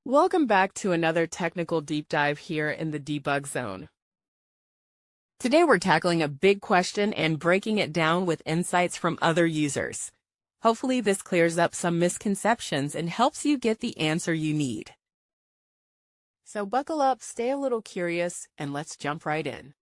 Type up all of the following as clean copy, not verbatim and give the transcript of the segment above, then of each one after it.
Welcome back to another technical deep dive here in the debug zone. Today we're tackling a big question and breaking it down with insights from other users. Hopefully this clears up some misconceptions and helps you get the answer you need. So buckle up, stay a little curious, and let's jump right in.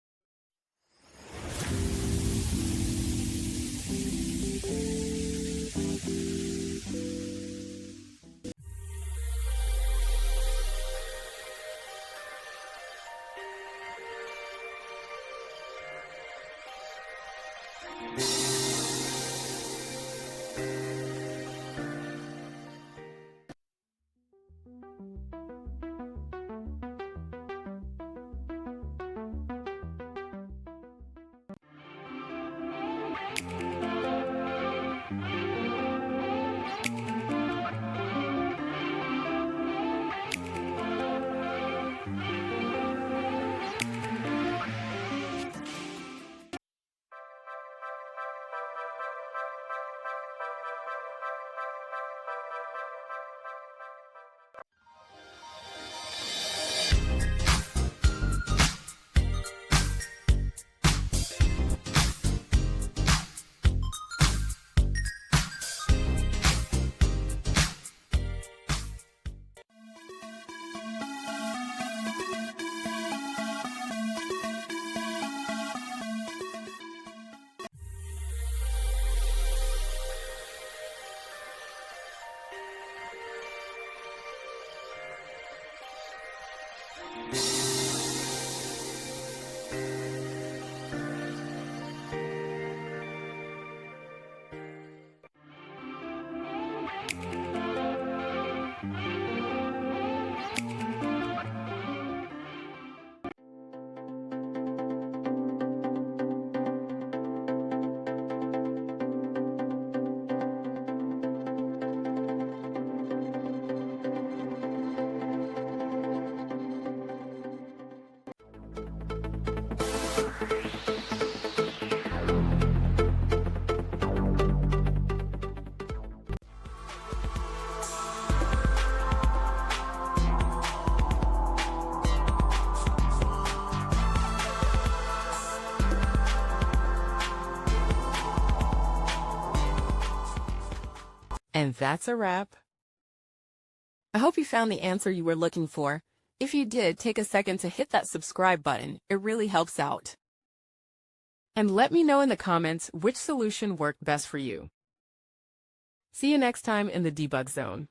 And that's a wrap. I hope you found the answer you were looking for. If you did, take a second to hit that subscribe button. It really helps out. And let me know in the comments which solution worked best for you. See you next time in the debug zone.